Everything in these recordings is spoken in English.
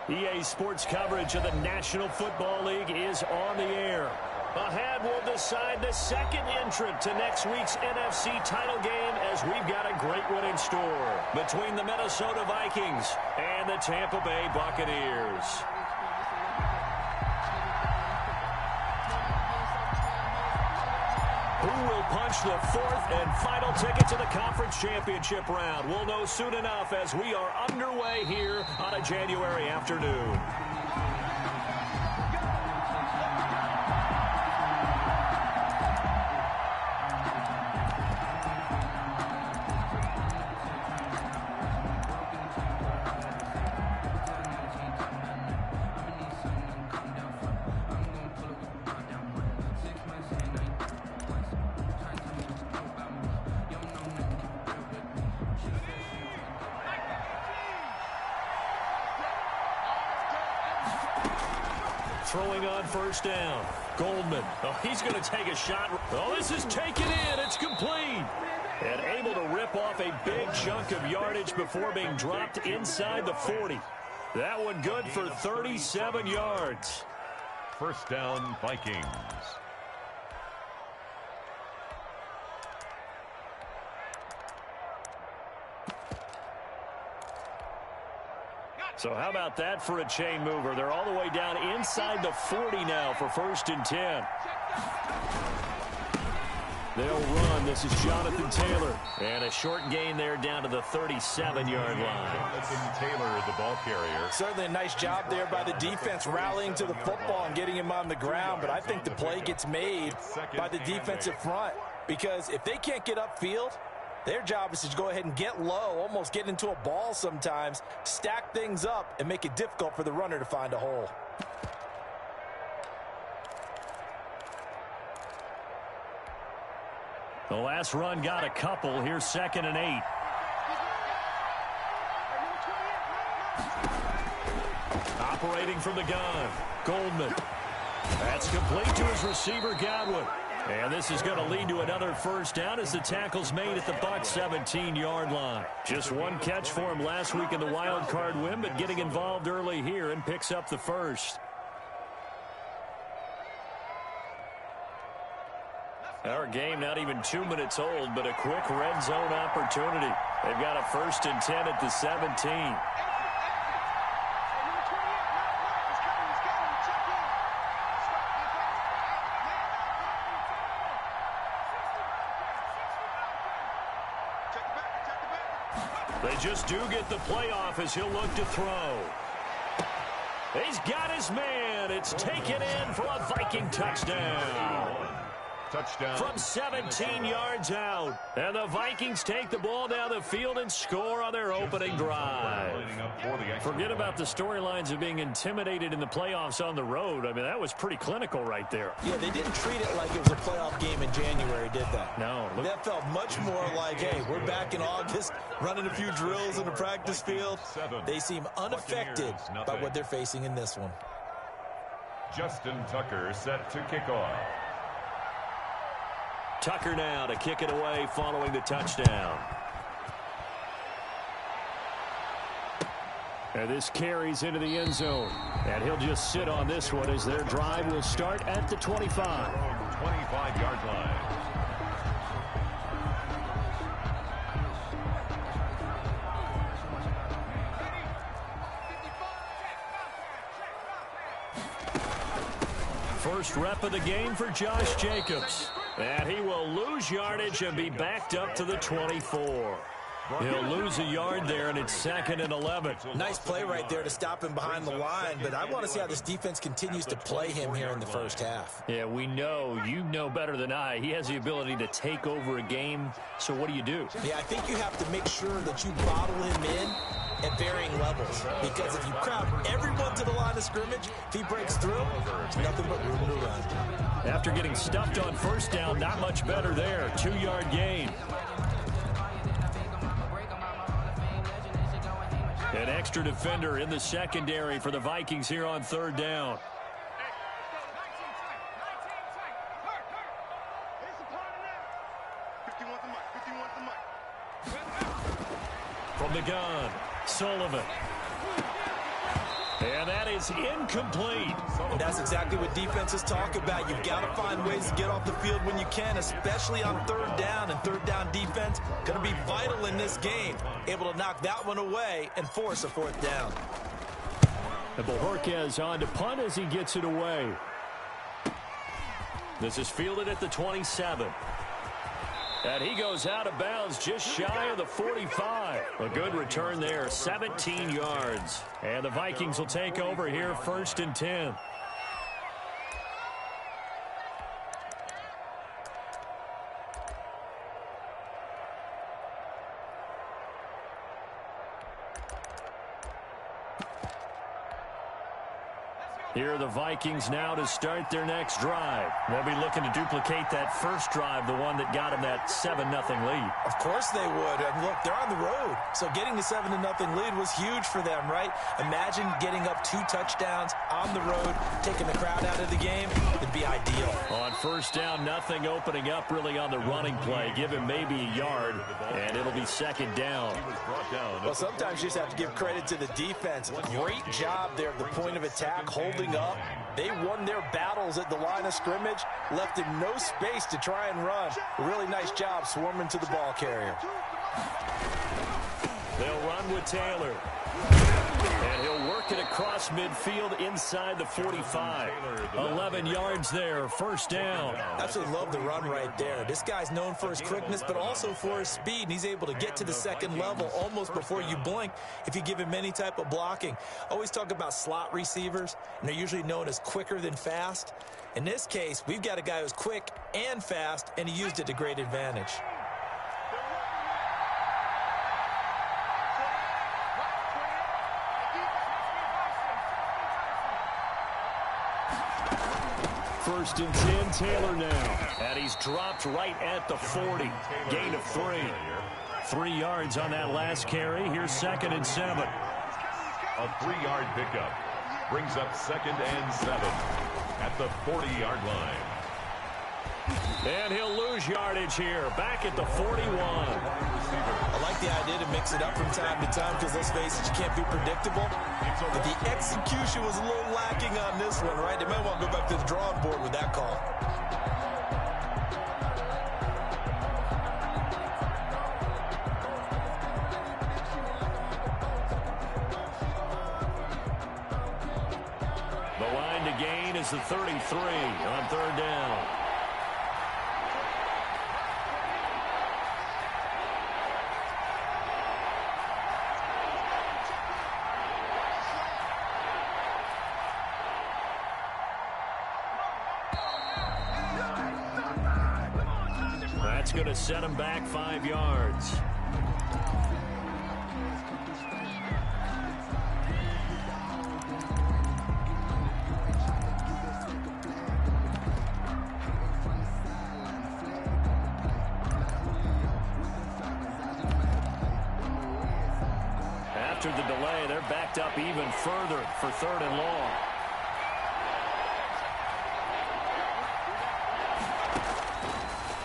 EA Sports coverage of the National Football League is on the air. Ahead will decide the second entrant to next week's NFC title game, as we've got a great one in store between the Minnesota Vikings and the Tampa Bay Buccaneers. Who will punch the fourth and final ticket to the conference championship round? We'll know soon enough as we are underway here on a January afternoon. Throwing on first down. Goldman. Oh, he's going to take a shot. Oh, this is taken in. It's complete. And able to rip off a big chunk of yardage before being dropped inside the 40. That one good for 37 yards. First down, Vikings. So how about that for a chain mover? They're all the way down inside the 40 now for 1st and 10. They'll run. This is Jonathan Taylor. And a short gain there down to the 37-yard line. Jonathan Taylor, the ball carrier. Certainly a nice job there by the defense rallying to the football and getting him on the ground. But I think the play gets made by the defensive front, because if they can't get upfield, their job is to go ahead and get low, almost get into a ball sometimes, stack things up, and make it difficult for the runner to find a hole. The last run got a couple. Here's 2nd and 8. Operating from the gun, Goldman. That's complete to his receiver, Godwin. And this is going to lead to another first down as the tackle's made at the Bucs 17-yard line. Just one catch for him last week in the wild card win, but getting involved early here and picks up the first. Our game not even 2 minutes old, but a quick red zone opportunity. They've got a 1st and 10 at the 17. They just do get the playoff as he'll look to throw. He's got his man. It's taken in for a Viking touchdown. Touchdown. From 17 yards out. And the Vikings take the ball down the field and score on their opening drive. Forget about the storylines of being intimidated in the playoffs on the road. I mean, that was pretty clinical right there. Yeah, they didn't treat it like it was a playoff game in January, did they? No. That felt much more like, hey, we're back in August, running a few drills in the practice field. They seem unaffected by what they're facing in this one. Justin Tucker set to kick off. Tucker now to kick it away following the touchdown. And this carries into the end zone. And he'll just sit on this one as their drive will start at the 25. 25-yard line. First rep of the game for Josh Jacobs. And he will lose yardage and be backed up to the 24. He'll lose a yard there, and it's 2nd and 11. Nice play right there to stop him behind the line, but I want to see how this defense continues to play him here in the first half. Yeah, we know, you know better than I, he has the ability to take over a game, so what do you do? Yeah, I think you have to make sure that you bottle him in at varying levels, because if you crowd everyone to the line of scrimmage, if he breaks through, there's nothing but room to run. After getting stuffed on first down, not much better there. 2-yard gain. An extra defender in the secondary for the Vikings here on 3rd down. From the gun, Sullivan. And that is incomplete. And that's exactly what defenses talk about. You've got to find ways to get off the field when you can, especially on third down. And third down defense going to be vital in this game. Able to knock that one away and force a fourth down. And Bojorquez on to punt as he gets it away. This is fielded at the 27. And he goes out of bounds just shy of the 45. A good return there, 17 yards. And the Vikings will take over here, 1st and 10. Here are the Vikings now to start their next drive. They'll be looking to duplicate that first drive, the one that got them that 7-0 lead. Of course they would. And look, they're on the road. So getting the 7-0 lead was huge for them, right? Imagine getting up 2 touchdowns on the road, taking the crowd out of the game. It'd be ideal. On first down, nothing opening up really on the running play. Give him maybe a yard, and it'll be 2nd down. Well, sometimes you just have to give credit to the defense. Great job there at the point of attack, holding up. They won their battles at the line of scrimmage, left him no space to try and run. A really nice job swarming to the ball carrier. They'll run with Taylor. And he'll work it across midfield inside the 45. 11 yards there, 1st down. Absolutely love the run right there. This guy's known for his quickness, but also for his speed. And he's able to get to the 2nd level almost before you blink if you give him any type of blocking. Always talk about slot receivers, and they're usually known as quicker than fast. In this case, we've got a guy who's quick and fast, and he used it to great advantage. First and 10, Taylor now. And he's dropped right at the 40. Gain of 3. 3 yards on that last carry. Here's 2nd and 7. A 3-yard pickup brings up 2nd and 7 at the 40-yard line. And he'll lose yardage here. Back at the 41. I like the idea to mix it up from time to time because, let's face it, you can't be predictable. But the execution was a little lacking on this one, right? They might want to go back to the drawing board with that call. The line to gain is the 33 on 3rd down. That's going to set him back 5 yards. After the delay, they're backed up even further for 3rd and long.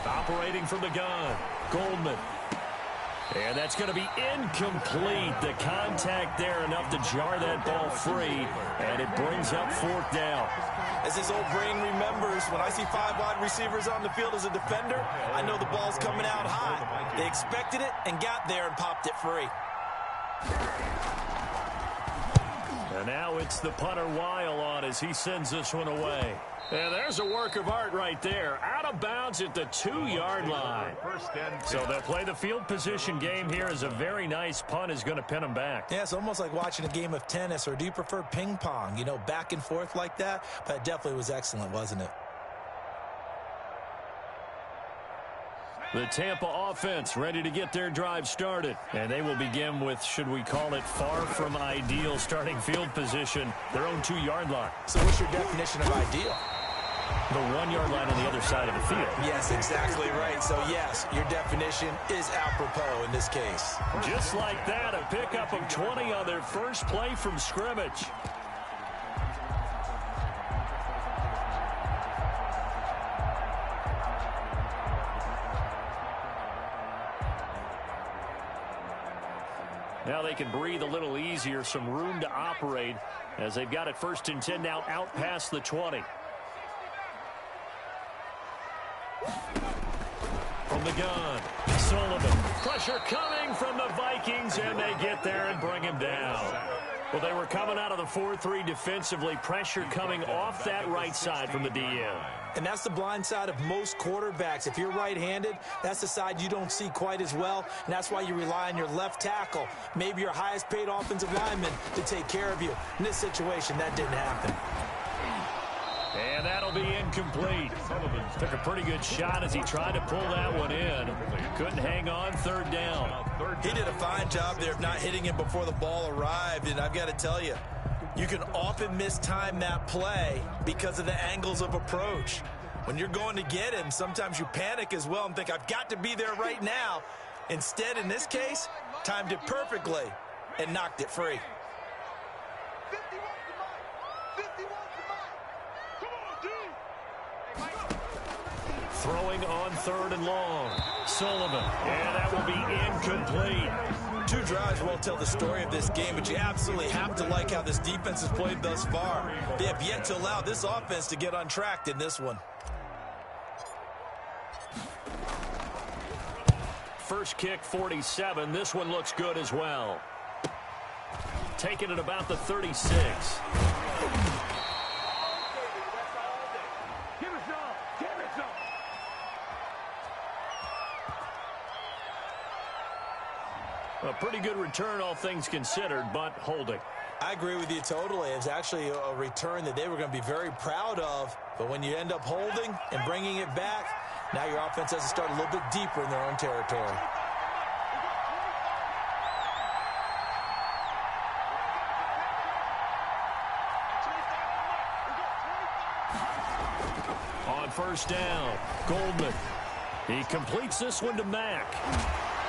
Operating from the gun, Goldman. And that's going to be incomplete. The contact there enough to jar that ball free, and it brings up 4th down. As his old brain remembers, when I see 5 wide receivers on the field as a defender, I know the ball's coming out high. They expected it and got there and popped it free. And now it's the punter Weil on as he sends this one away. And there's a work of art right there. Out of bounds at the 2-yard line. So they'll play the field position game here as a very nice punt is going to pin them back. Yeah, it's almost like watching a game of tennis, or do you prefer ping pong? You know, back and forth like that? But it definitely was excellent, wasn't it? The Tampa offense ready to get their drive started. And they will begin with, should we call it, far from ideal starting field position, their own 2-yard line. So what's your definition of ideal? The 1-yard line on the other side of the field. Yes, exactly right. So, yes, your definition is apropos in this case. Just like that, a pickup of 20 on their first play from scrimmage. Now they can breathe a little easier, some room to operate as they've got it 1st and 10 now out past the 20. From the gun, Sullivan. Pressure coming from the Vikings, and they get there and bring him down. Well, they were coming out of the 4-3 defensively. Pressure coming off that right side from the DM. And that's the blind side of most quarterbacks. If you're right-handed, that's the side you don't see quite as well, and that's why you rely on your left tackle, maybe your highest-paid offensive lineman, to take care of you. In this situation, that didn't happen. And that'll be incomplete. Took a pretty good shot as he tried to pull that one in. Couldn't hang on 3rd down. He did a fine job there of not hitting him before the ball arrived, and I've got to tell you, you can often mistime that play because of the angles of approach. When you're going to get him, sometimes you panic as well and think, I've got to be there right now. Instead, in this case, timed it perfectly and knocked it free. Throwing on 3rd and long. Sullivan. And that will be incomplete. 2 drives won't tell the story of this game, but you absolutely have to like how this defense has played thus far. They have yet to allow this offense to get untracked in this one. First kick, 47. This one looks good as well. Taking it about the 36. A pretty good return, all things considered, but holding. I agree with you totally. It was actually a return that they were going to be very proud of. But when you end up holding and bringing it back, now your offense has to start a little bit deeper in their own territory. On 1st down, Goldman. He completes this one to Mack.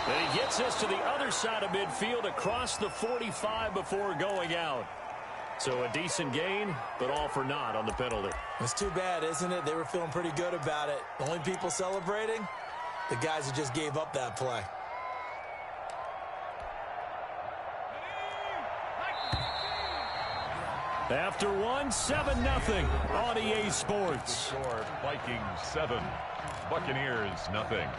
And he gets this to the other side of midfield across the 45 before going out. So a decent gain, but all for naught on the penalty. It's too bad, isn't it? They were feeling pretty good about it. The only people celebrating, the guys who just gave up that play. After one, 7-0 on EA Sports. Vikings 7, Buccaneers 0.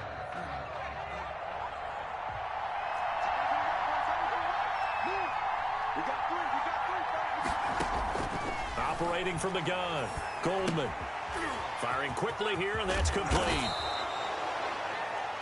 Operating from the gun, Goldman. Firing quickly here, and that's complete.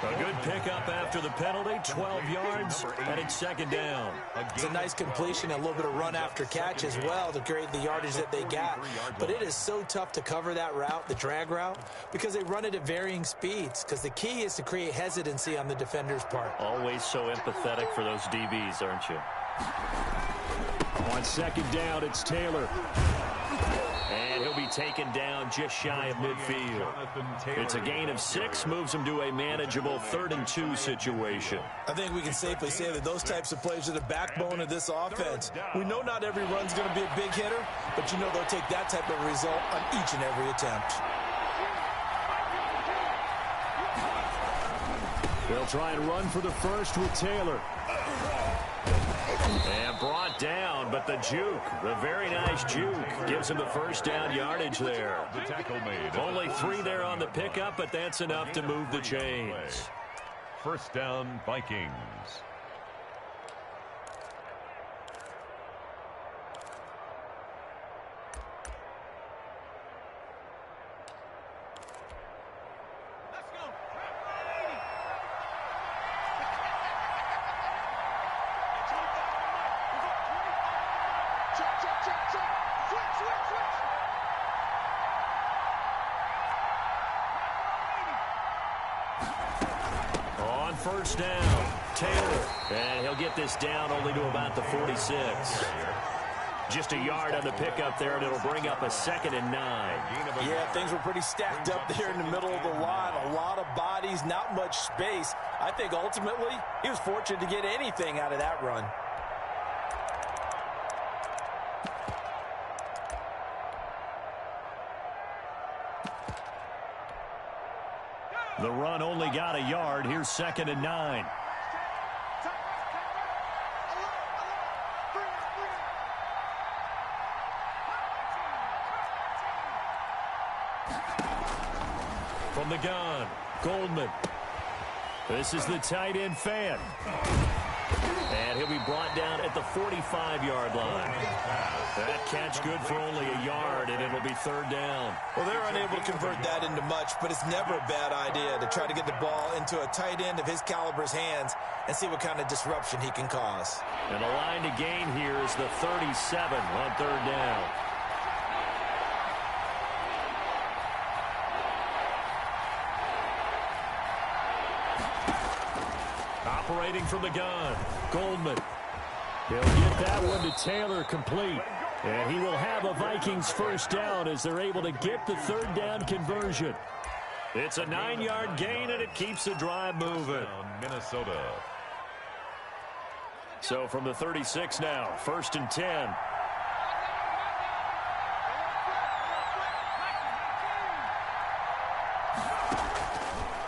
A good pickup after the penalty, 12 yards, and it's 2nd down. It's a nice completion, a little bit of run after catch as well to create the yardage that they got. But it is so tough to cover that route, the drag route, because they run it at varying speeds. Because the key is to create hesitancy on the defender's part. Always so empathetic for those DBs, aren't you? On 2nd down, it's Taylor. And he'll be taken down just shy of midfield. It's a gain of 6, moves him to a manageable 3rd and 2 situation. I think we can safely say that those types of plays are the backbone of this offense. We know not every run's going to be a big hitter, but you know they'll take that type of result on each and every attempt. They'll try and run for the first with Taylor. And brought down, but the juke, the very nice juke, gives him the 1st down yardage there. The tackle made. Only 3 there on the pickup, but that's enough to move the chains. 1st down, Vikings. On 1st down, Taylor. And he'll get this down only to about the 46. Just a yard on the pickup there, and it'll bring up a 2nd and 9. Yeah, things were pretty stacked up there in the middle of the line. A lot of bodies, not much space. I think ultimately he was fortunate to get anything out of that run. The run only got a yard. Here's 2nd and 9. From the gun, Goldman. This is the tight end fan. And he'll be brought down at the 45-yard line. That catch good for only a yard, and it'll be third down. Well, they're unable to convert that into much, but it's never a bad idea to try to get the ball into a tight end of his caliber's hands and see what kind of disruption he can cause. And the line to gain here is the 37 on third down. Operating from the gun, Goldman. He'll get that one to Taylor complete. And he will have a Vikings first down as they're able to get the third down conversion. It's a 9-yard gain, and it keeps the drive moving. Minnesota. So from the 36 now, 1st and 10.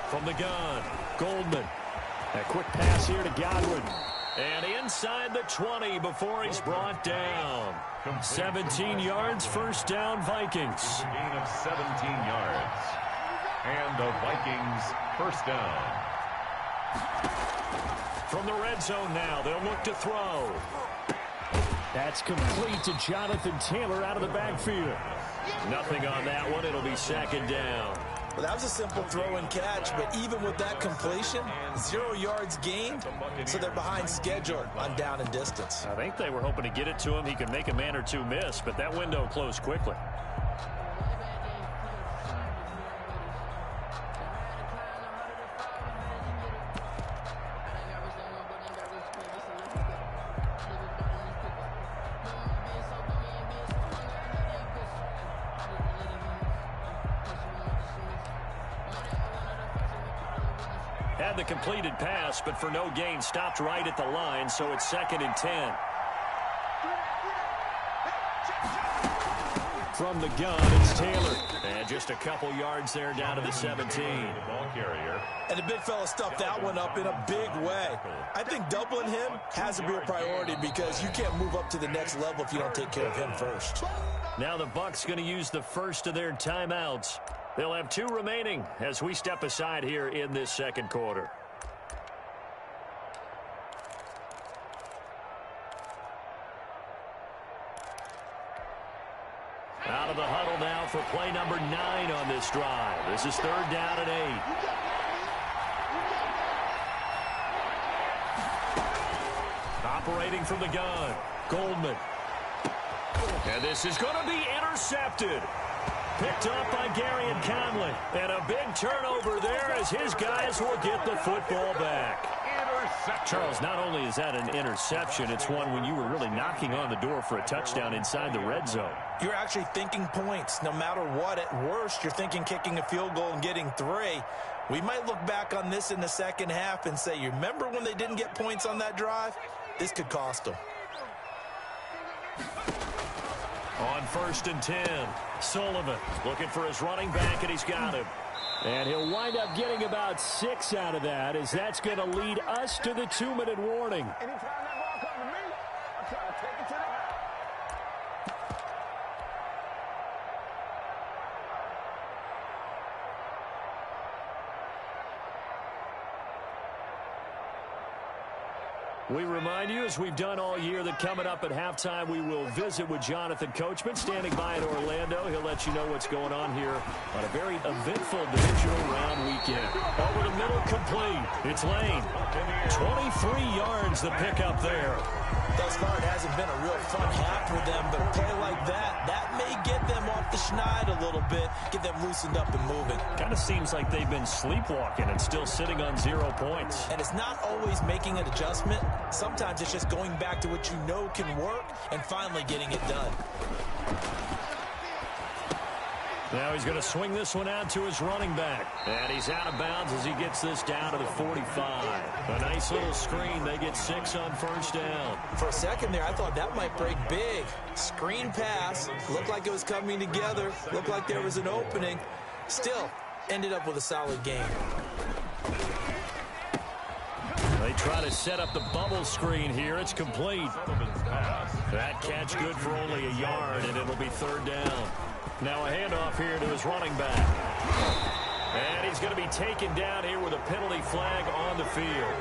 From the gun, Goldman. A quick pass here to Godwin. And inside the 20 before he's brought down. 17 yards, first down, Vikings. Gain of 17 yards. And the Vikings first down. From the red zone now, they'll look to throw. That's complete to Jonathan Taylor out of the backfield. Nothing on that one. It'll be second down. Well, that was a simple throw and catch, but even with that completion, 0 yards gained, so they're behind schedule on down and distance. I think they were hoping to get it to him. He could make a man or two miss, but that window closed quickly. Had the completed pass, but for no gain, stopped right at the line, so it's 2nd and 10. From the gun, it's Taylor. And just a couple yards there down to the 17. Ball carrier. And the big fella stuffed that one up in a big way. I think doubling him has to be a priority because you can't move up to the next level if you don't take care of him first. Now the Bucs going to use the first of their timeouts. They'll have 2 remaining as we step aside here in this second quarter. Out of the huddle now for play number 9 on this drive. This is 3rd down and 8. Operating from the gun, Goldman. And this is going to be intercepted. Picked up by Gary and Conley. And a big turnover there as his guys will get the football back. Charles, not only is that an interception, it's one when you were really knocking on the door for a touchdown inside the red zone. You're actually thinking points. No matter what, at worst, you're thinking kicking a field goal and getting 3. We might look back on this in the second half and say, you remember when they didn't get points on that drive? This could cost them. On 1st and 10, Sullivan looking for his running back, and he's got him. And he'll wind up getting about 6 out of that, as that's going to lead us to the 2-minute warning. Anytime that ball comes to me, I'm trying to take it to the We remind you, as we've done all year, that coming up at halftime, we will visit with Jonathan Coachman, standing by in Orlando. He'll let you know what's going on here on a very eventful divisional round weekend. Over the middle, complete. It's Lane. 23 yards the pickup there. Thus far, it hasn't been a real fun half for them, but a play like that may get them off the schneid a little bit, get them loosened up and moving. Kind of seems like they've been sleepwalking and still sitting on 0 points. And it's not always making an adjustment. Sometimes it's just going back to what you know can work and finally getting it done. Now he's going to swing this one out to his running back. And he's out of bounds as he gets this down to the 45. A nice little screen. They get 6 on first down. For a second there, I thought that might break big. Screen pass. Looked like it was coming together. Looked like there was an opening. Still, ended up with a solid game. They try to set up the bubble screen here. It's complete. That catch good for only a yard, and it'll be 3rd down. Now a handoff here to his running back. And he's going to be taken down here with a penalty flag on the field.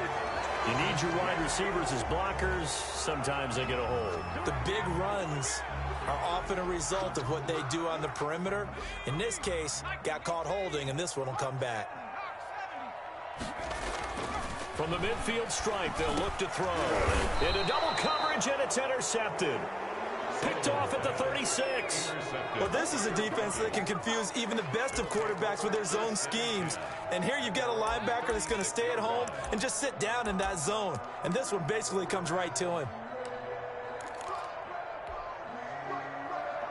You need your wide receivers as blockers. Sometimes they get a hold. The big runs are often a result of what they do on the perimeter. In this case, got caught holding, and this one will come back. From the midfield stripe, they'll look to throw. Into double coverage, and it's intercepted. Picked off at the 36. Well, this is a defense that can confuse even the best of quarterbacks with their zone schemes. And here you've got a linebacker that's going to stay at home and just sit down in that zone. And this one basically comes right to him.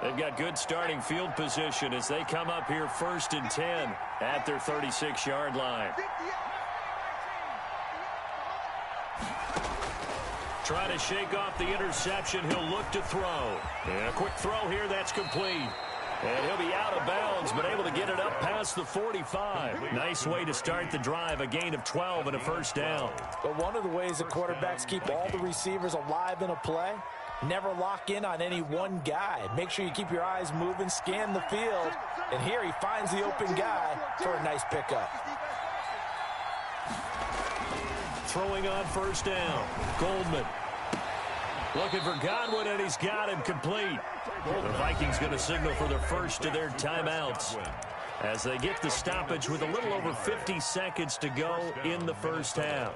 They've got good starting field position as they come up here 1st and 10 at their 36-yard line. Trying to shake off the interception. He'll look to throw. And a quick throw here. That's complete. And he'll be out of bounds, but able to get it up past the 45. Nice way to start the drive. A gain of 12 and a first down. But one of the ways that quarterbacks keep all the receivers alive in a play, never lock in on any one guy. Make sure you keep your eyes moving, scan the field. And here he finds the open guy for a nice pickup. Throwing on first down. Goldman. Looking for Godwin, and he's got him complete. The Vikings going to signal for the first of their timeouts as they get the stoppage with a little over 50 seconds to go in the first half.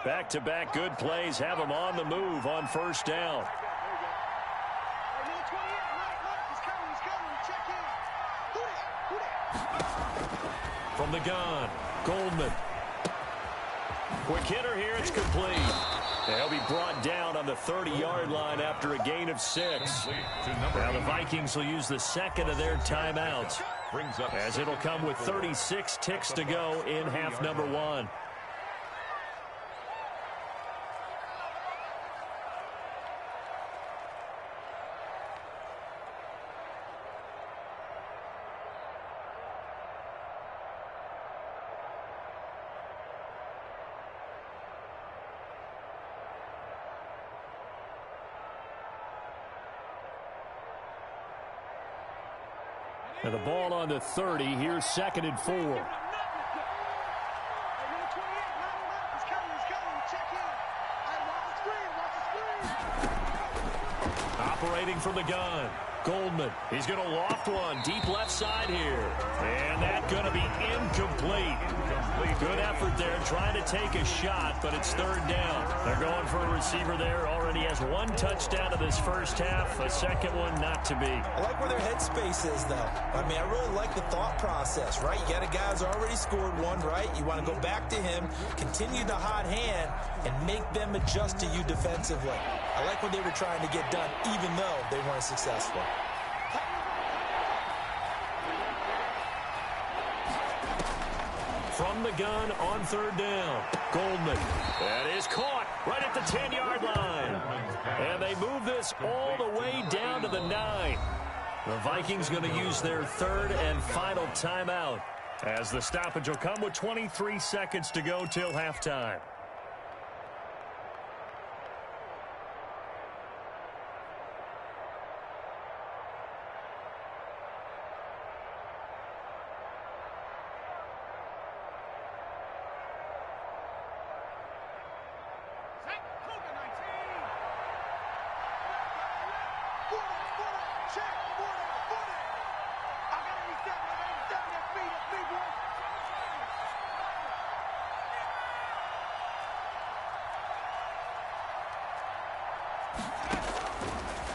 Back-to-back good plays have them on the move on first down. From the gun, Goldman. Quick hitter here, it's complete. They'll be brought down on the 30-yard line after a gain of 6. Now the Vikings will use the second of their timeouts, as it'll come with 36 ticks to go in half number 1. And the ball on the 30. Here's 2nd and 4. Operating from the gun. Goldman. He's going to loft one deep left side here. And that's going to be incomplete. Good effort there trying to take a shot, but it's 3rd down. They're going for a receiver there. Already has 1 touchdown in this first half. A second one not to be. I like where their headspace is, though. I mean, I really like the thought process, right? You got a guy who's already scored 1, right? You want to go back to him, continue the hot hand, and make them adjust to you defensively. I like what they were trying to get done, even though they weren't successful. From the gun on 3rd down. Goldman. That is caught right at the 10-yard line. And they move this all the way down to the 9. The Vikings going to use their 3rd and final timeout, as the stoppage will come with 23 seconds to go till halftime.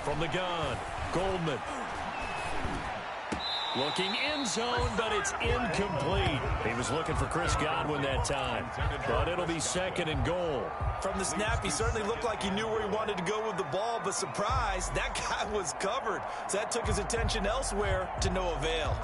From the gun, Goldman. Looking end zone, but it's incomplete. He was looking for Chris Godwin that time, but it'll be 2nd and goal. From the snap, he certainly looked like he knew where he wanted to go with the ball, but surprise, that guy was covered. So that took his attention elsewhere to no avail.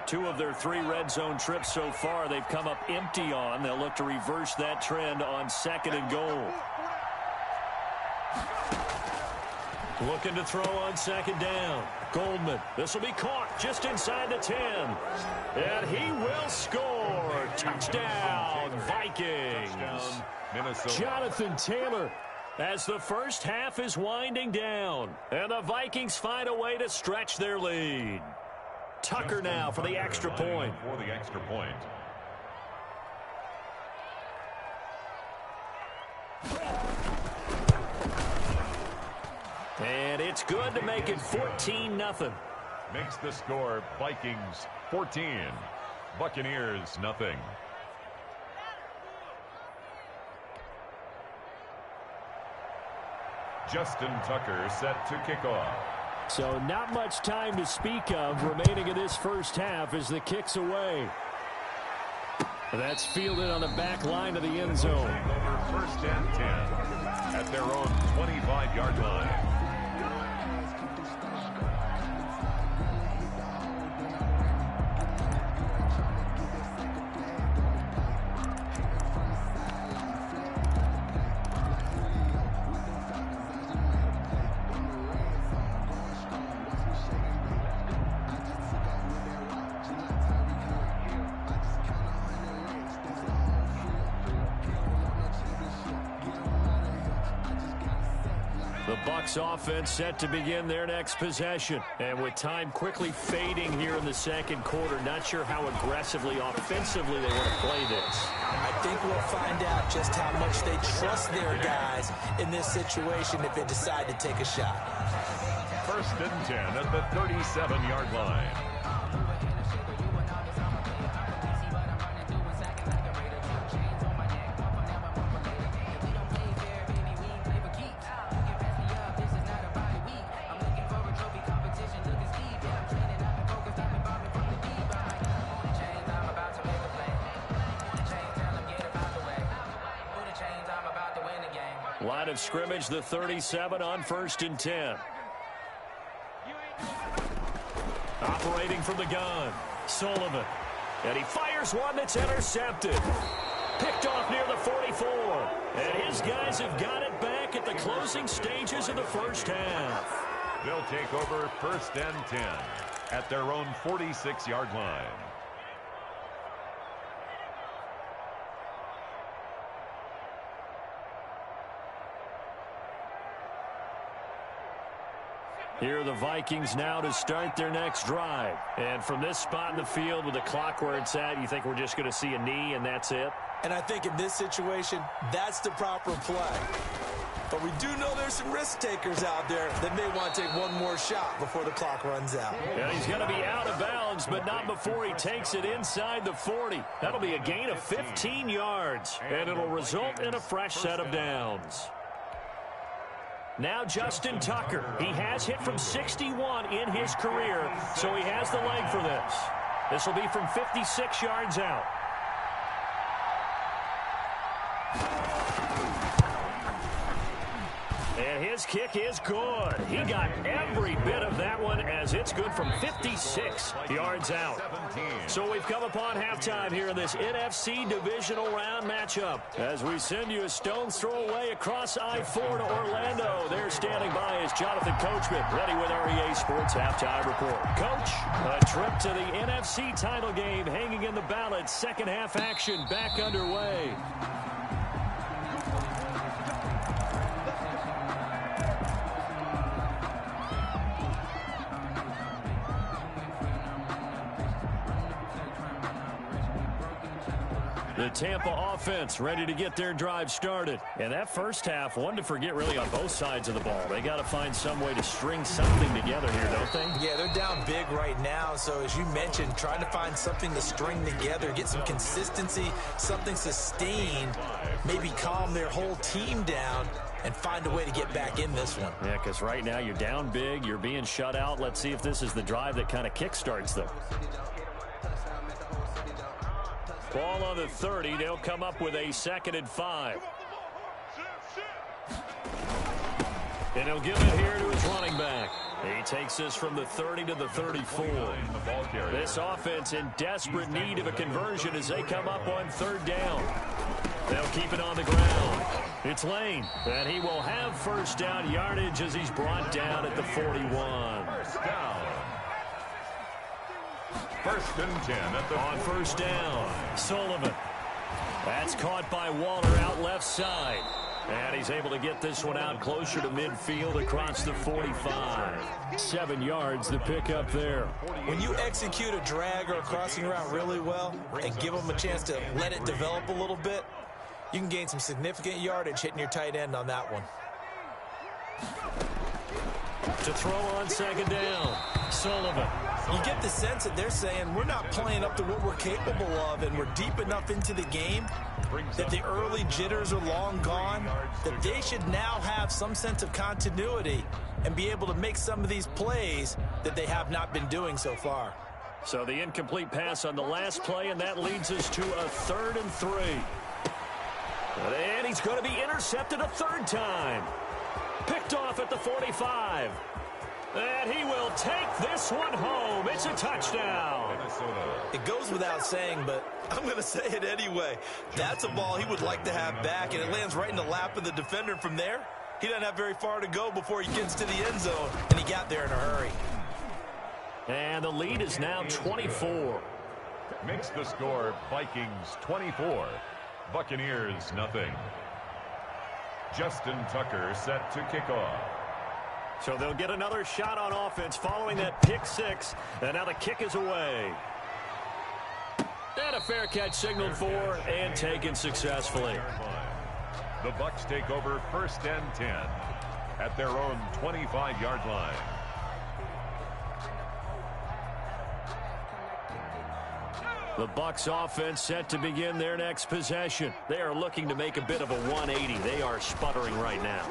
Two of their 3 red zone trips so far, they've come up empty on. They'll look to reverse that trend on 2nd and goal. Looking to throw on second down. Goldman. This will be caught just inside the 10. And he will score. Touchdown, Vikings. Touchdown, Minnesota. Jonathan Taylor, as the first half is winding down. And the Vikings find a way to stretch their lead. Tucker now for the extra point. For the extra point. And it's good to make it 14-0. Makes the score Vikings 14. Buccaneers nothing. Justin Tucker set to kick off. So not much time to speak of remaining in this first half as the kick's away. That's fielded on the back line of the end zone. Over first and 10 at their own 25-yard line. The Bucs offense set to begin their next possession. And with time quickly fading here in the second quarter, not sure how aggressively, offensively they want to play this. I think we'll find out just how much they trust their guys in this situation if they decide to take a shot. First and 10 at the 37-yard line. Line of scrimmage, the 37 on first and 10. Operating from the gun, Sullivan. And he fires one that's intercepted. Picked off near the 44. And his guys have got it back at the closing stages of the first half. They'll take over first and 10 at their own 46-yard line. Here are the Vikings now to start their next drive. And from this spot in the field with the clock where it's at, you think we're just going to see a knee and that's it? And I think in this situation, that's the proper play. But we do know there's some risk takers out there that may want to take one more shot before the clock runs out. And he's going to be out of bounds, but not before he takes it inside the 40. That'll be a gain of 15 yards, and it'll result in a fresh set of downs. Now Justin Tucker. He has hit from 61 in his career, so he has the leg for this. This will be from 56 yards out. And his kick is good. He got every bit of that one as it's good from 56 yards out. So we've come upon halftime here in this NFC divisional round matchup. As we send you a stone's throw away across I-4 to Orlando. There standing by is Jonathan Coachman, ready with our EA Sports Halftime Report. Coach, a trip to the NFC title game hanging in the balance. Second half action back underway. The Tampa offense ready to get their drive started. And that first half, one to forget really on both sides of the ball. They got to find some way to string something together here, don't they? Yeah, they're down big right now. So as you mentioned, trying to find something to string together, get some consistency, something sustained, maybe calm their whole team down and find a way to get back in this one. Yeah, because right now you're down big, you're being shut out. Let's see if this is the drive that kind of kickstarts them. Ball on the 30. They'll come up with a 2nd and 5. And he'll give it here to his running back. He takes this from the 30 to the 34. This offense in desperate need of a conversion as they come up on third down. They'll keep it on the ground. It's Lane, and he will have first down yardage as he's brought down at the 41. First down. First and 10 at the on first down. Sullivan. That's caught by Waller out left side. And he's able to get this one out closer to midfield across the 45. 7 yards the pickup there. When you execute a drag or a crossing route really well and give them a chance to let it develop a little bit, you can gain some significant yardage hitting your tight end on that one. To throw on second down, Sullivan. You get the sense that they're saying we're not playing up to what we're capable of, and we're deep enough into the game that the early jitters are long gone, that they should now have some sense of continuity and be able to make some of these plays that they have not been doing so far. So the incomplete pass on the last play, and that leads us to a 3rd and 3. And he's going to be intercepted a third time. Picked off at the 45. And he will take this one home. It's a touchdown. It goes without saying, but I'm going to say it anyway. That's a ball he would like to have back, and it lands right in the lap of the defender from there. He doesn't have very far to go before he gets to the end zone, and he got there in a hurry. And the lead is now 24. Makes the score Vikings 24. Buccaneers nothing. Justin Tucker set to kick off. So they'll get another shot on offense following that pick 6. And now the kick is away. And a fair catch signaled for and taken successfully. The Bucs take over 1st and 10 at their own 25-yard line. The Bucs offense set to begin their next possession. They are looking to make a bit of a 180. They are sputtering right now.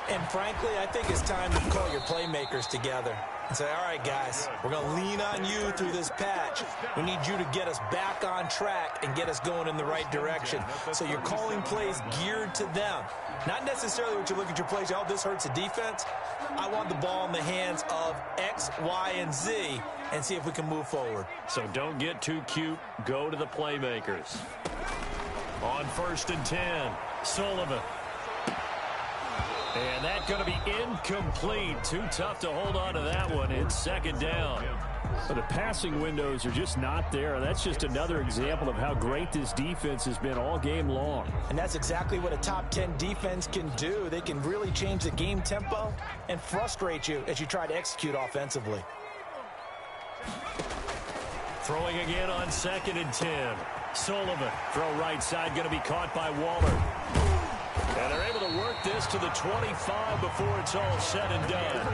And frankly, I think it's time to call your playmakers together and say, all right, guys, we're going to lean on you through this patch. We need you to get us back on track and get us going in the right direction. So you're calling plays geared to them. Not necessarily what you look at your plays, oh, this hurts the defense. I want the ball in the hands of X, Y, and Z and see if we can move forward. So don't get too cute. Go to the playmakers. On 1st and 10, Sullivan. And that's going to be incomplete. Too tough to hold on to that one. It's 2nd down. Well, the passing windows are just not there. That's just another example of how great this defense has been all game long. And that's exactly what a top 10 defense can do. They can really change the game tempo and frustrate you as you try to execute offensively. Throwing again on 2nd and 10. Sullivan. Throw right side, going to be caught by Waller. And they're able to work this to the 25 before it's all said and done.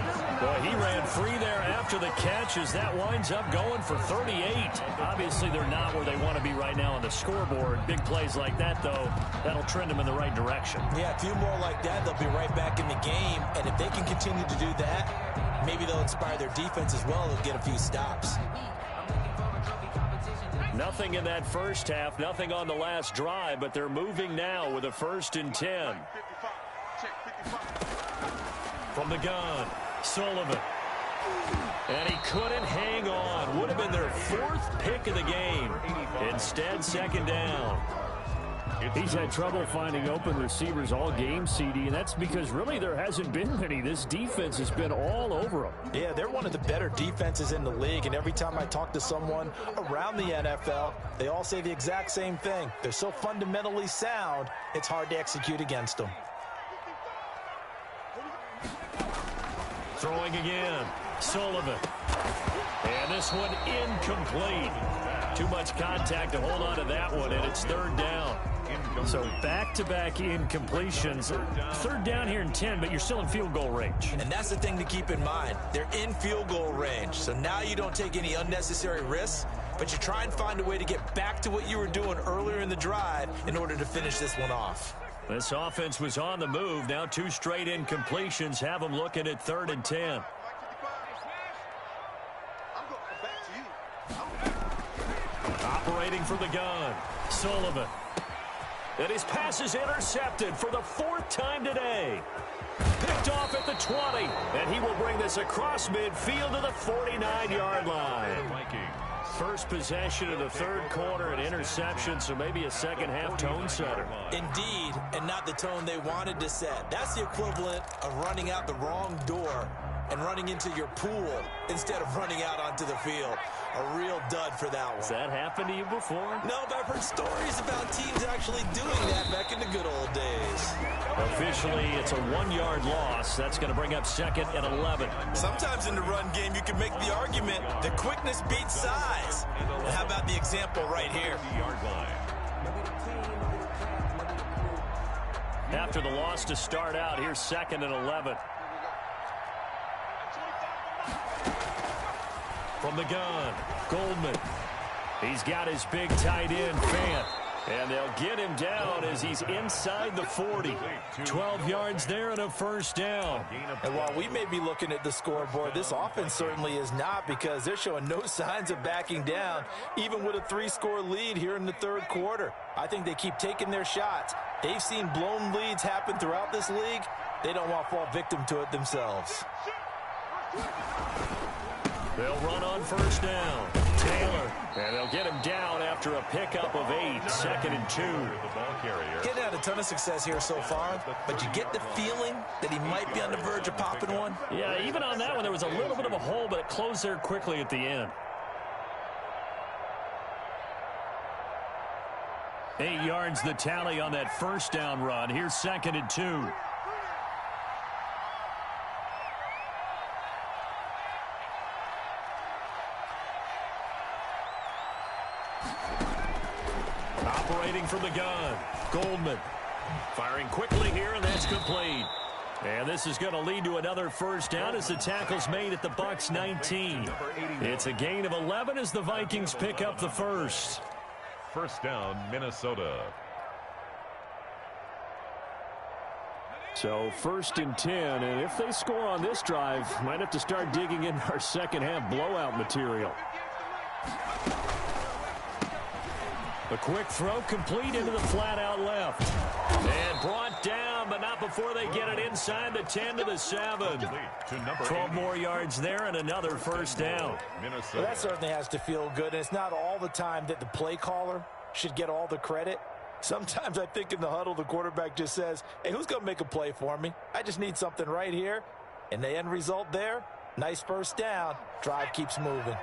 Well, he ran free there after the catch as that winds up going for 38. Obviously, they're not where they want to be right now on the scoreboard. Big plays like that, though, that'll trend them in the right direction. Yeah, a few more like that, they'll be right back in the game. And if they can continue to do that, maybe they'll inspire their defense as well. They'll get a few stops. Nothing in that first half, nothing on the last drive, but they're moving now with a 1st and 10. From the gun, Sullivan. And he couldn't hang on. Would have been their 4th pick of the game. Instead, 2nd down. He's had trouble finding open receivers all game, CD, and that's because really there hasn't been many. This defense has been all over them. Yeah, they're one of the better defenses in the league, and every time I talk to someone around the NFL, they all say the exact same thing. They're so fundamentally sound, it's hard to execute against them. Throwing again, Sullivan. And this one incomplete. Too much contact to hold on to that one, and it's 3rd down. So back-to-back incompletions. 3rd down here in 10, but you're still in field goal range. And that's the thing to keep in mind. They're in field goal range. So now you don't take any unnecessary risks, but you try and find a way to get back to what you were doing earlier in the drive in order to finish this one off. This offense was on the move. Now 2 straight incompletions have them looking at 3rd and 10. Operating from the gun, Sullivan. And his pass is intercepted for the 4th time today. Picked off at the 20, and he will bring this across midfield to the 49-yard line. First possession of the 3rd quarter, an interception, so maybe a second-half tone setter. Indeed, and not the tone they wanted to set. That's the equivalent of running out the wrong door and running into your pool instead of running out onto the field. A real dud for that one. Has that happened to you before? No, but I've heard stories about teams actually doing that back in the good old days. Officially, it's a 1-yard loss. That's going to bring up 2nd and 11. Sometimes in the run game, you can make the argument that quickness beats size. And how about the example right here? After the loss to start out, here's 2nd and 11. From the gun, Goldman. He's got his big tight end, Fant. And they'll get him down as he's inside the 40. 12 yards there and a first down. And while we may be looking at the scoreboard, this offense certainly is not, because they're showing no signs of backing down, even with a 3-score lead here in the 3rd quarter. I think they keep taking their shots. They've seen blown leads happen throughout this league. They don't want to fall victim to it themselves. They'll run on first down. Taylor. And they'll get him down after a pickup of 8. 2nd and 2. Getting had a ton of success here so far, but you get the feeling that he might be on the verge of popping one. Yeah, even on that one, there was a little bit of a hole, but it closed there quickly at the end. 8 yards the tally on that first down run. Here's 2nd and 2. Operating from the gun, Goldman. Firing quickly here, and that's complete. And this is going to lead to another first down as the tackle's made at the Bucs 19. It's a gain of 11 as the Vikings pick up the first. First down, Minnesota. So 1st and 10, and if they score on this drive, might have to start digging in our second-half blowout material. A quick throw complete into the flat out left. And brought down, but not before they get it inside the 10 to the 7. 12 more yards there and another first down. Well, that certainly has to feel good, and it's not all the time that the play caller should get all the credit. Sometimes I think in the huddle, the quarterback just says, hey, who's going to make a play for me? I just need something right here. And the end result there, nice first down. Drive keeps moving.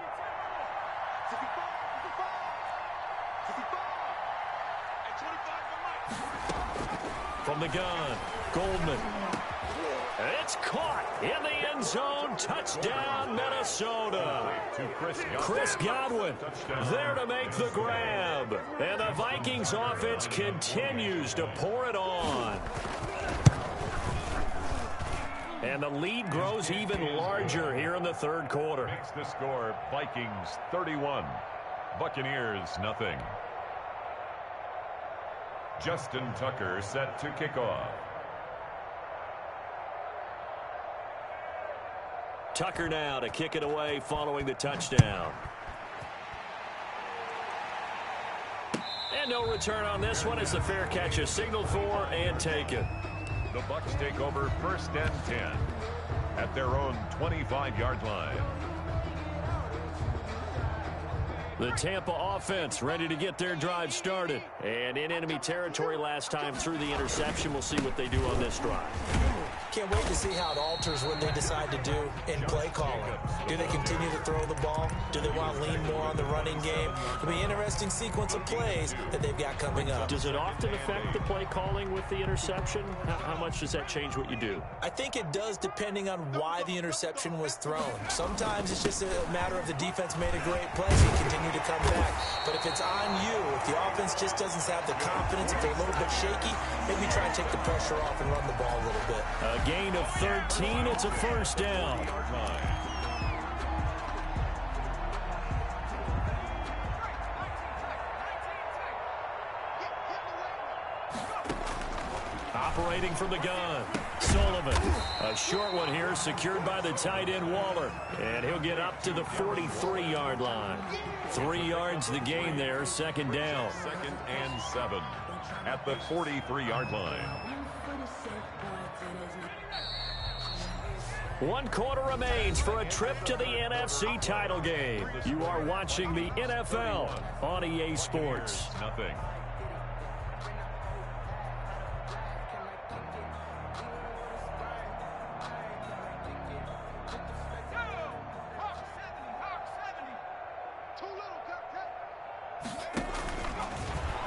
From the gun, Goldman. It's caught in the end zone. Touchdown, Minnesota. Chris Godwin there to make the grab. And the Vikings offense continues to pour it on. And the lead grows even larger here in the 3rd quarter. Makes the score Vikings 31, Buccaneers nothing. Justin Tucker set to kick off. Tucker now to kick it away following the touchdown. And no return on this one as the fair catch is signaled for and taken. The Bucs take over 1st and 10 at their own 25-yard line. The Tampa offense ready to get their drive started. And in enemy territory last time through the interception. We'll see what they do on this drive. Can't wait to see how it alters what they decide to do in play calling. Do they continue to throw the ball? Do they want to lean more on the running game? It'll be an interesting sequence of plays that they've got coming up. Does it often affect the play calling with the interception? How much does that change what you do? I think it does, depending on why the interception was thrown. Sometimes it's just a matter of the defense made a great play, so you continue to come back. But if it's on you, if the offense just doesn't have the confidence, if they're a little bit shaky, maybe try and take the pressure off and run the ball a little bit. A gain of 13. It's a first down. Operating from the gun, Sullivan. A short one here, secured by the tight end Waller. And he'll get up to the 43-yard line. 3 yards the gain there, second down. 2nd and 7 at the 43-yard line. 1 quarter remains for a trip to the NFC title game. You are watching the NFL on EA Sports. Nothing.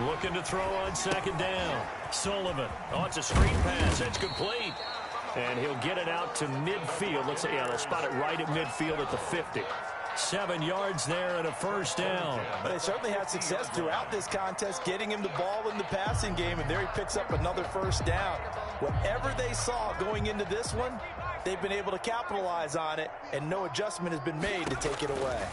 Looking to throw on second down. Sullivan. Oh, it's a screen pass. It's complete. And he'll get it out to midfield. Let's say, yeah, they'll spot it right at midfield at the 50. 7 yards there and a first down. But they certainly had success throughout this contest, getting him the ball in the passing game, and there he picks up another first down. Whatever they saw going into this one, they've been able to capitalize on it, and no adjustment has been made to take it away.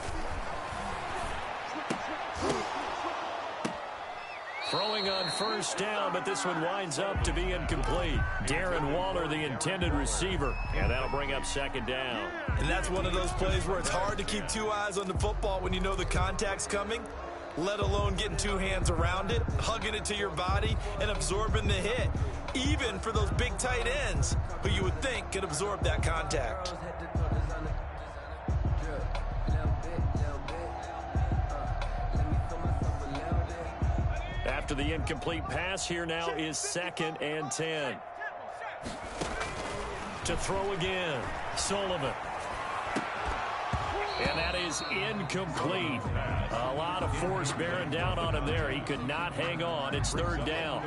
Throwing on first down, but this one winds up to be incomplete. Darren Waller, the intended receiver, and that'll bring up second down. And that's one of those plays where it's hard to keep 2 eyes on the football when you know the contact's coming, let alone getting 2 hands around it, hugging it to your body, and absorbing the hit, even for those big tight ends who you would think could absorb that contact. After the incomplete pass, here now is 2nd and 10. To throw again, Sullivan. And that is incomplete. A lot of force bearing down on him there. He could not hang on. It's 3rd down.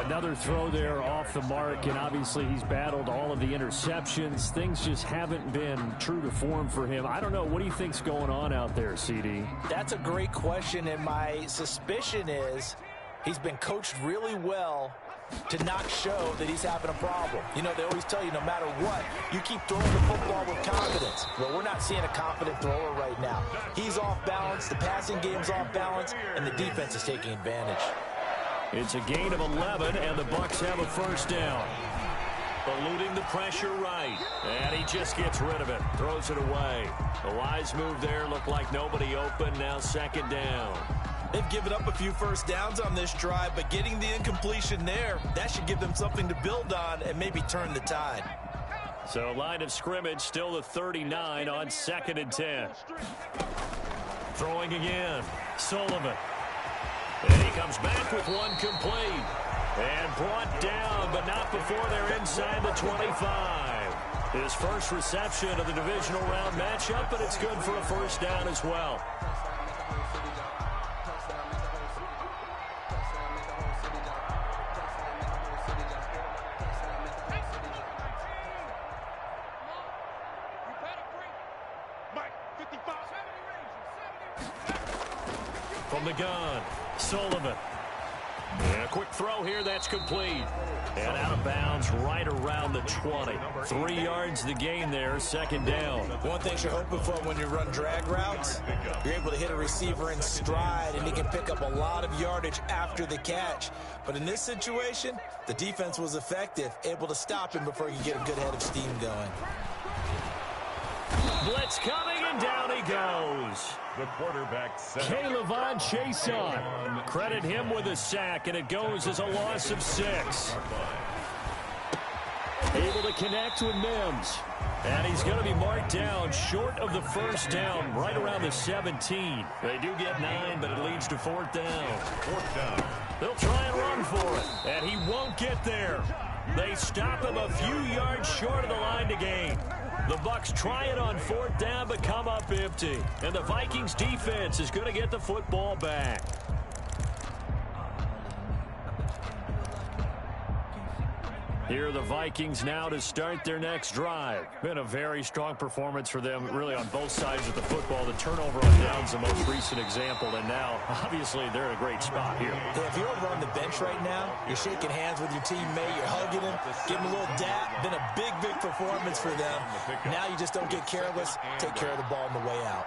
Another throw there off the mark, and obviously he's battled all of the interceptions. Things just haven't been true to form for him. I don't know. What do you think's going on out there, CD? That's a great question, and my suspicion is he's been coached really well to not show that he's having a problem. You know, they always tell you no matter what, you keep throwing the football with confidence. Well, we're not seeing a confident thrower right now. He's off balance, the passing game's off balance, and the defense is taking advantage. It's a gain of 11, and the Bucs have a first down. Eluding the pressure right, and he just gets rid of it, throws it away. A wise move there, looked like nobody open, now 2nd down. They've given up a few first downs on this drive, but getting the incompletion there, that should give them something to build on and maybe turn the tide. So line of scrimmage still the 39 on 2nd and 10. Throwing again, Sullivan. And he comes back with one complete. And brought down, but not before they're inside the 25. His first reception of the divisional round matchup, but it's good for a first down as well. From the gun, Sullivan. And a quick throw here, that's complete. And out of bounds right around the 20. 3 yards the gain there, 2nd down. One thing you're hoping for when you run drag routes, you're able to hit a receiver in stride, and he can pick up a lot of yardage after the catch. But in this situation, the defense was effective, able to stop him before he could get a good head of steam going. Blitz coming, and down he goes. The quarterback set. K'Lavon Chaisson. Credit him with a sack, and it goes as a loss of 6. Able to connect with Mims. And he's going to be marked down short of the first down, right around the 17. They do get 9, but it leads to 4th down. 4th down. They'll try and run for it, and he won't get there. They stop him a few yards short of the line to gain. The Bucs try it on 4th down, but come up empty. And the Vikings defense is going to get the football back. Here are the Vikings now to start their next drive. Been a very strong performance for them, really, on both sides of the football. The turnover on downs the most recent example, and now, obviously, they're in a great spot here. Yeah, if you're over on the bench right now, you're shaking hands with your teammate, you're hugging him, giving him a little dap. Been a big, big performance for them. Now you just don't get careless. Take care of the ball on the way out.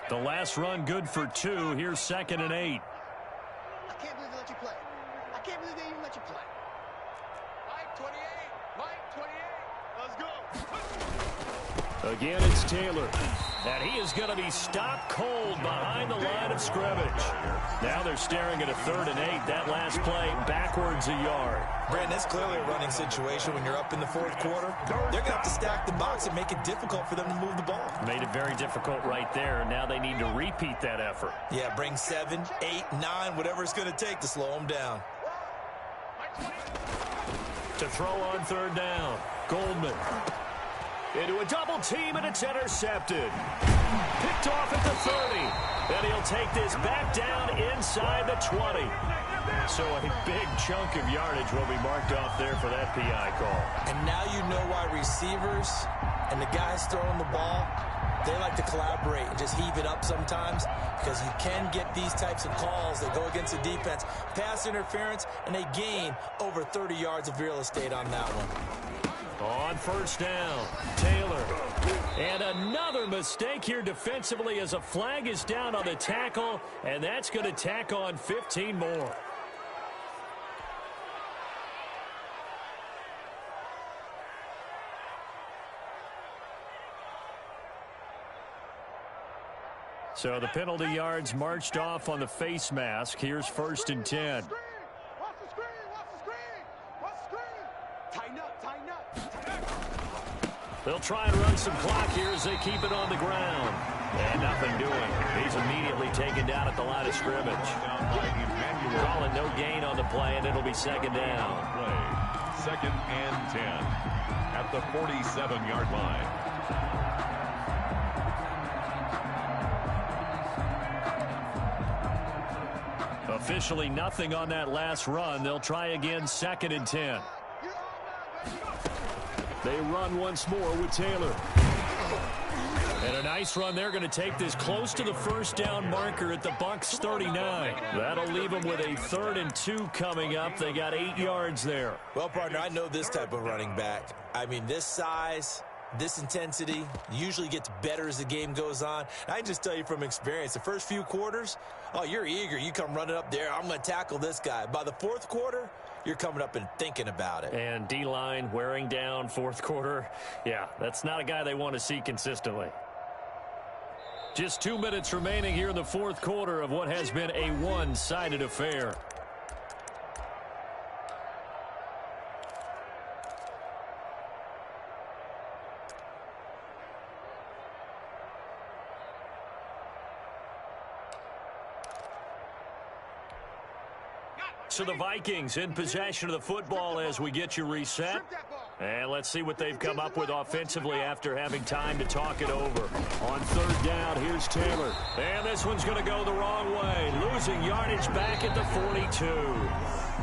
The last run good for 2. Here's 2nd and 8. I can't believe they let you play. I can't believe they even let you play. Mike 28. Mike 28. Let's go. Again, it's Taylor. And he is going to be stopped cold behind the line of scrimmage. Now they're staring at a 3rd and 8. That last play backwards a yard. Brandon, it's clearly a running situation when you're up in the 4th quarter. They're going to have to stack the box and make it difficult for them to move the ball. Made it very difficult right there. Now they need to repeat that effort. Yeah, bring 7, 8, 9, whatever it's going to take to slow them down. To throw on 3rd down. Goldman. Into a double team, and it's intercepted. Picked off at the 30. Then he'll take this back down inside the 20. So a big chunk of yardage will be marked off there for that PI call. And now you know why receivers and the guys throwing the ball, they like to collaborate and just heave it up sometimes, because you can get these types of calls that go against the defense. Pass interference, and they gain over 30 yards of real estate on that one. On 1st down, Taylor. And another mistake here defensively as a flag is down on the tackle, and that's going to tack on 15 more. So the penalty yards marched off on the face mask. Here's 1st and 10. Watch the screen. Watch the screen. Watch the screen. Tighten up. Tighten up. They'll try and run some clock here as they keep it on the ground. And nothing doing. He's immediately taken down at the line of scrimmage. Calling no gain on the play, and it'll be 2nd down. 2nd and 10 at the 47-yard line. Officially nothing on that last run. They'll try again, 2nd and 10. They run once more with Taylor. And a nice run. They're going to take this close to the 1st down marker at the Bucs 39. That'll leave them with a 3rd and 2 coming up. They got 8 yards there. Well, partner, I know this type of running back. I mean, this size, this intensity usually gets better as the game goes on. And I can just tell you from experience, the first few quarters, oh, you're eager. You come running up there. I'm going to tackle this guy. By the 4th quarter, you're coming up and thinking about it. And D-line wearing down 4th quarter. Yeah, that's not a guy they want to see consistently. Just 2 minutes remaining here in the 4th quarter of what has been a one-sided affair. So the Vikings in possession of the football as we get you reset. And let's see what they've come up with offensively after having time to talk it over. On 3rd down, here's Taylor. And this one's going to go the wrong way. Losing yardage back at the 42.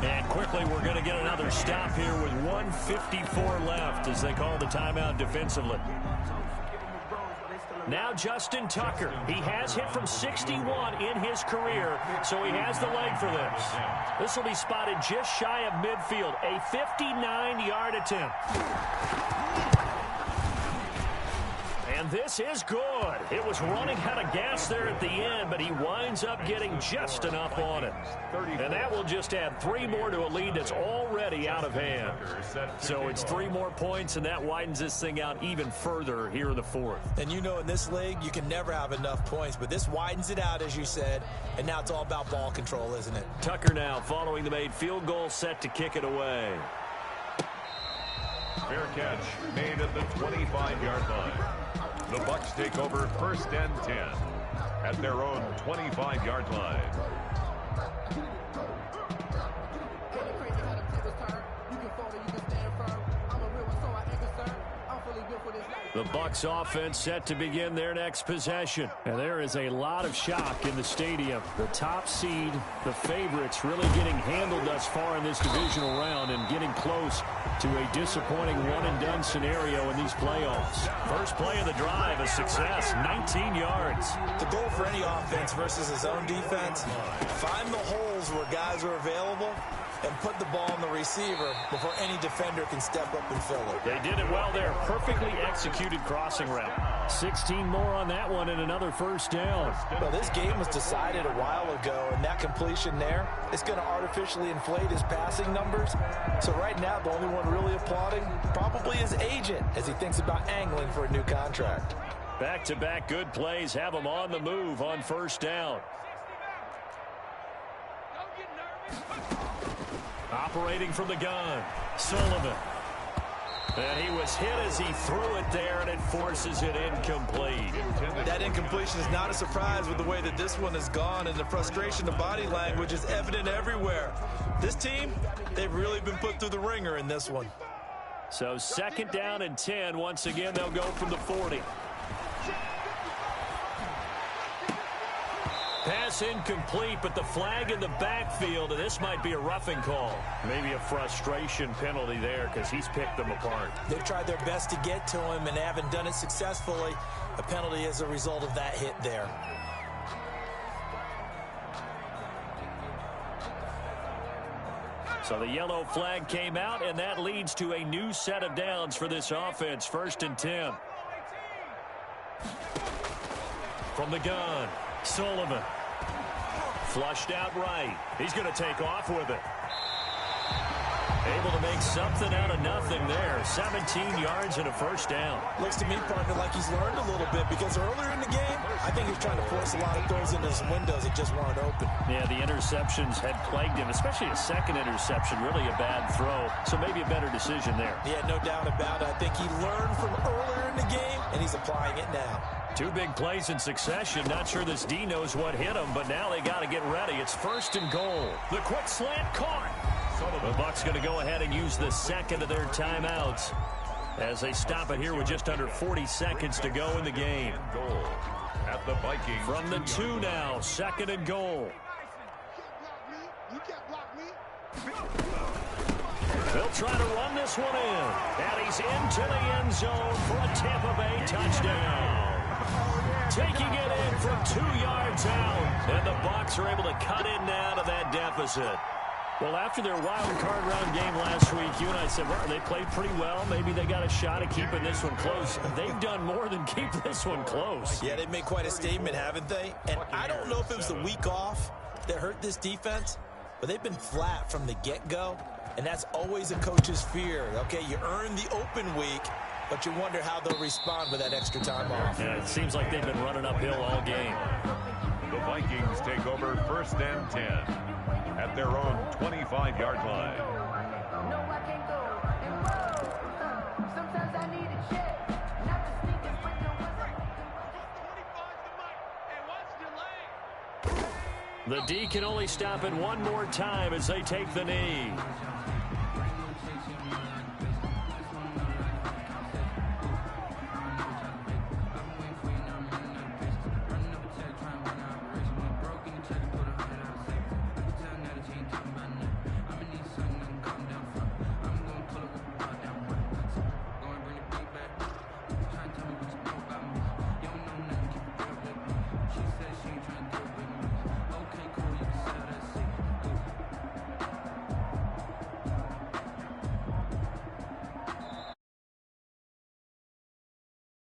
And quickly we're going to get another stop here with 1:54 left as they call the timeout defensively. Now Justin Tucker. He has hit from 61 in his career, so he has the leg for this. This will be spotted just shy of midfield. A 59-yard attempt. And this is good. It was running out of gas there at the end, but he winds up getting just enough on it. And that will just add 3 more to a lead that's already out of hand. So it's 3 more points, and that widens this thing out even further here in the 4th. And you know, in this league, you can never have enough points, but this widens it out, as you said, and now it's all about ball control, isn't it? Tucker now following the made field goal, set to kick it away. Fair catch made at the 25-yard line. The Bucs take over 1st and 10 at their own 25-yard line. The Bucs offense set to begin their next possession. And there is a lot of shock in the stadium. The top seed, the favorites, really getting handled thus far in this divisional round and getting close to a disappointing one-and-done scenario in these playoffs. First play of the drive, a success, 19 yards. The goal for any offense versus his own defense, find the holes where guys are available and put the ball on the receiver before any defender can step up and fill it. They did it well there. Perfectly executed crossing route. 16 more on that one and another first down. Well, this game was decided a while ago, and that completion there is going to artificially inflate his passing numbers. So right now, the only one really applauding probably his agent as he thinks about angling for a new contract. Back-to-back good plays have him on the move on first down. Operating from the gun, Sullivan. And he was hit as he threw it there, and it forces it incomplete. That incompletion is not a surprise with the way that this one has gone, and the frustration of body language is evident everywhere. This team, they've really been put through the ringer in this one. So 2nd down and 10. Once again, they'll go from the 40. Pass incomplete, but the flag in the backfield, and this might be a roughing call. Maybe a frustration penalty there because he's picked them apart. They've tried their best to get to him and haven't done it successfully. A penalty as a result of that hit there. So the yellow flag came out, and that leads to a new set of downs for this offense. 1st and 10. From the gun, Sullivan. Flushed out right. He's going to take off with it. Able to make something out of nothing there. 17 yards and a first down. Looks to me, partner, like he's learned a little bit, because earlier in the game, I think he was trying to force a lot of throws into his windows that just weren't open. Yeah, the interceptions had plagued him, especially a second interception, really a bad throw. So maybe a better decision there. Yeah, no doubt about it. I think he learned from earlier in the game, and he's applying it now. 2 big plays in succession. Not sure this D knows what hit him, but now they got to get ready. It's 1st and goal. The quick slant caught. The Bucs going to go ahead and use the second of their timeouts as they stop it here with just under 40 seconds to go in the game. Goal at the Vikings. From the 2 now, 2nd and goal. They'll try to run this one in. And he's into the end zone for a Tampa Bay touchdown. Taking it in from 2 yards out. And the Bucs are able to cut in now to that deficit. Well, after their wild card round game last week, you and I said, well, they played pretty well. Maybe they got a shot at keeping this one close. They've done more than keep this one close. Yeah, they've made quite a statement, haven't they? And I don't know if it was the week off that hurt this defense, but they've been flat from the get-go, and that's always a coach's fear. Okay, you earn the open week, but you wonder how they'll respond with that extra time off. Yeah, it seems like they've been running uphill all game. The Vikings take over 1st and 10 at their own 25-yard line. The D can only stop it one more time as they take the knee.